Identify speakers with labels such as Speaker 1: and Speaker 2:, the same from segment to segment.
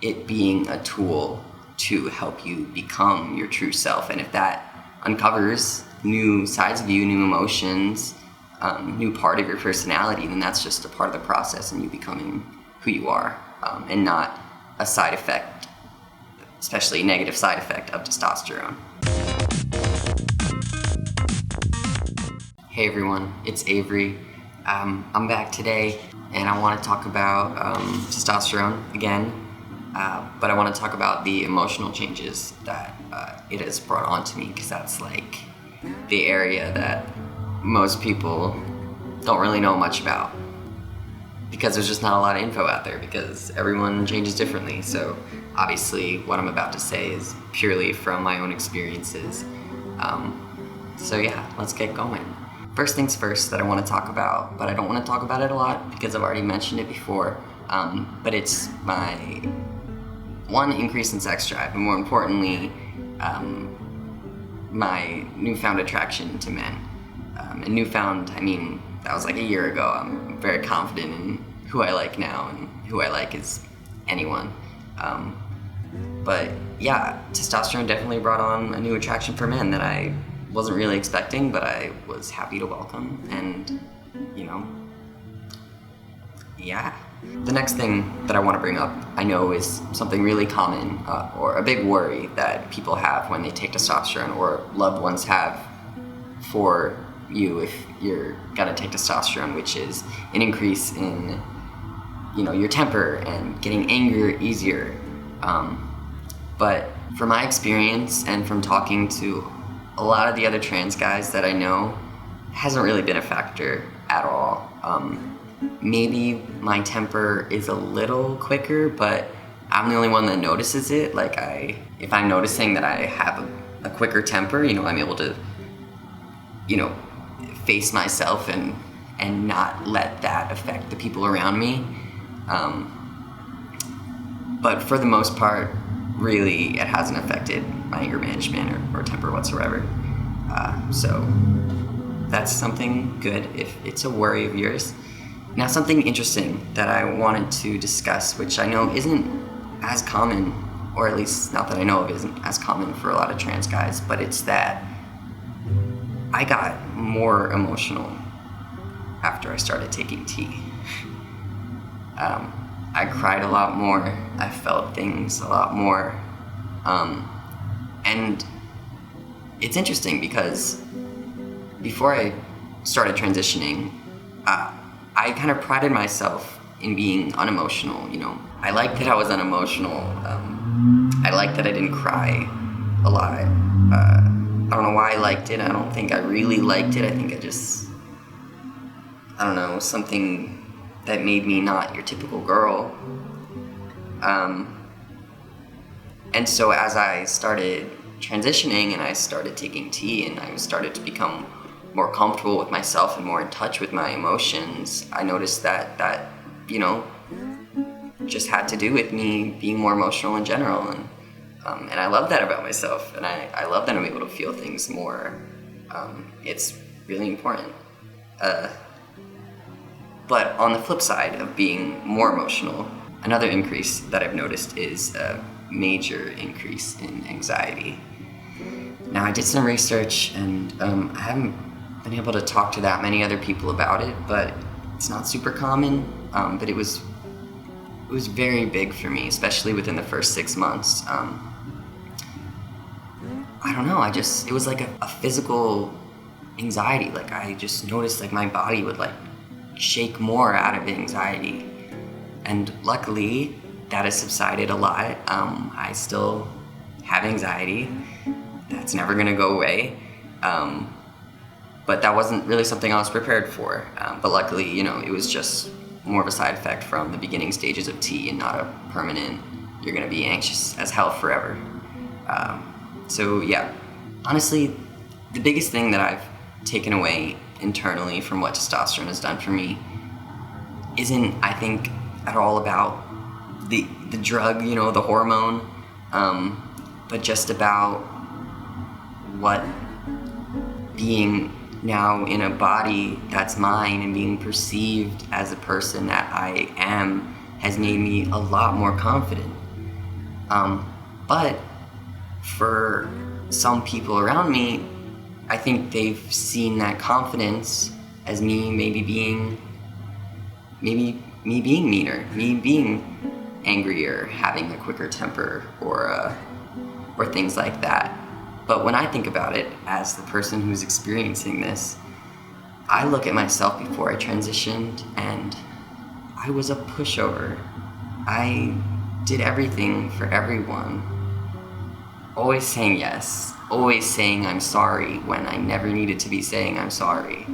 Speaker 1: it being a tool to help you become your true self. And if that uncovers new sides of you, new emotions, new part of your personality, then that's just a part of the process and you becoming who you are, and not a side effect, especially a negative side effect of testosterone. Hey everyone, it's Avery. I'm back today and I want to talk about testosterone again, but I want to talk about the emotional changes that it has brought on to me, because that's like the area that most people don't really know much about, because there's just not a lot of info out there, because everyone changes differently. So obviously what I'm about to say is purely from my own experiences. So yeah, let's get going. First things first that I want to talk about, but I don't want to talk about it a lot because I've already mentioned it before, but it's my one, increase in sex drive, and more importantly, my newfound attraction to men. And newfound, I mean, that was like a year ago. I'm very confident in who I like now, and who I like is anyone. But yeah, testosterone definitely brought on a new attraction for men that I wasn't really expecting, but I was happy to welcome. And, yeah. The next thing that I want to bring up, I know, is something really common, or a big worry that people have when they take testosterone, or loved ones have for you if you're gonna take testosterone, which is an increase in, your temper and getting angry easier. But from my experience and from talking to a lot of the other trans guys that I know, it hasn't really been a factor at all. Maybe my temper is a little quicker, but I'm the only one that notices it. Like, if I'm noticing that I have a quicker temper, I'm able to, face myself and not let that affect the people around me. But for the most part, really, it hasn't affected my anger management or temper whatsoever. So that's something good if it's a worry of yours. Now, something interesting that I wanted to discuss, which I know isn't as common, or at least not that I know of, isn't as common for a lot of trans guys, but it's that I got more emotional after I started taking tea. I cried a lot more. I felt things a lot more. And it's interesting because before I started transitioning, I kind of prided myself in being unemotional. I liked that I was unemotional. I liked that I didn't cry a lot. I don't know why I liked it. I don't think I really liked it. I think I don't know, something that made me not your typical girl. And so as I started transitioning and I started taking tea and I started to become more comfortable with myself and more in touch with my emotions, I noticed that just had to do with me being more emotional in general. And I love that about myself, and I love that I'm able to feel things more. It's really important. But on the flip side of being more emotional, another increase that I've noticed is a major increase in anxiety. Now, I did some research, and I haven't been able to talk to that many other people about it, but it's not super common, but it was very big for me, especially within the first 6 months. I don't know, it was like a physical anxiety. Like, I just noticed like my body would like shake more out of anxiety. And luckily, that has subsided a lot. I still have anxiety. That's never gonna go away. But that wasn't really something I was prepared for. But luckily, it was just more of a side effect from the beginning stages of tea, and not a permanent, you're gonna be anxious as hell forever. So yeah, honestly, the biggest thing that I've taken away internally from what testosterone has done for me isn't, I think, at all about the drug, the hormone, but just about what being now in a body that's mine and being perceived as a person that I am has made me a lot more confident. But for some people around me, I think they've seen that confidence as me maybe being meaner, me being angrier, having a quicker temper, or things like that. But when I think about it as the person who's experiencing this, I look at myself before I transitioned, and I was a pushover. I did everything for everyone. Always saying yes. Always saying I'm sorry when I never needed to be saying I'm sorry.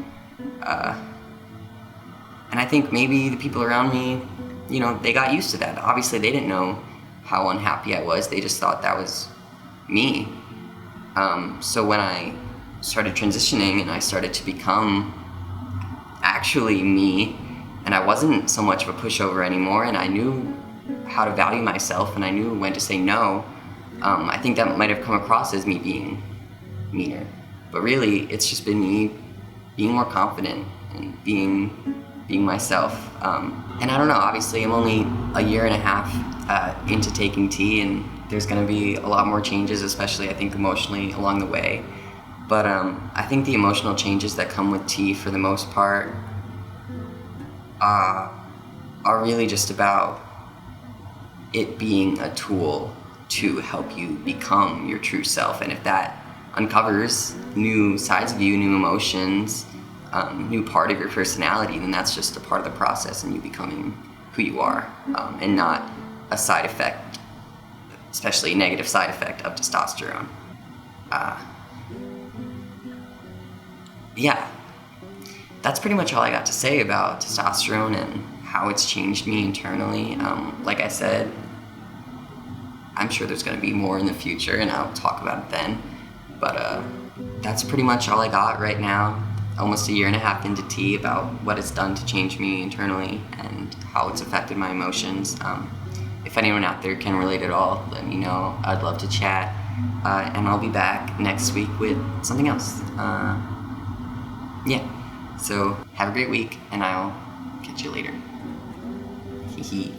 Speaker 1: And I think maybe the people around me, they got used to that. Obviously, they didn't know how unhappy I was. They just thought that was me. So when I started transitioning and I started to become actually me, and I wasn't so much of a pushover anymore, and I knew how to value myself, and I knew when to say no, I think that might have come across as me being meaner. But really, it's just been me being more confident and being myself. And I don't know, obviously I'm only a year and a half into taking tea, and there's gonna be a lot more changes, especially I think emotionally along the way. But I think the emotional changes that come with tea for the most part are really just about it being a tool to help you become your true self. And if that uncovers new sides of you, new emotions, new part of your personality, then that's just a part of the process and you becoming who you are, and not a side effect, especially a negative side effect of testosterone. Yeah, that's pretty much all I got to say about testosterone and how it's changed me internally. Like I said, I'm sure there's going to be more in the future, and I'll talk about it then. But that's pretty much all I got right now. Almost a year and a half into tea, about what it's done to change me internally and how it's affected my emotions. If anyone out there can relate at all, let me know. I'd love to chat. And I'll be back next week with something else. Yeah. So have a great week, and I'll catch you later. Hee hee.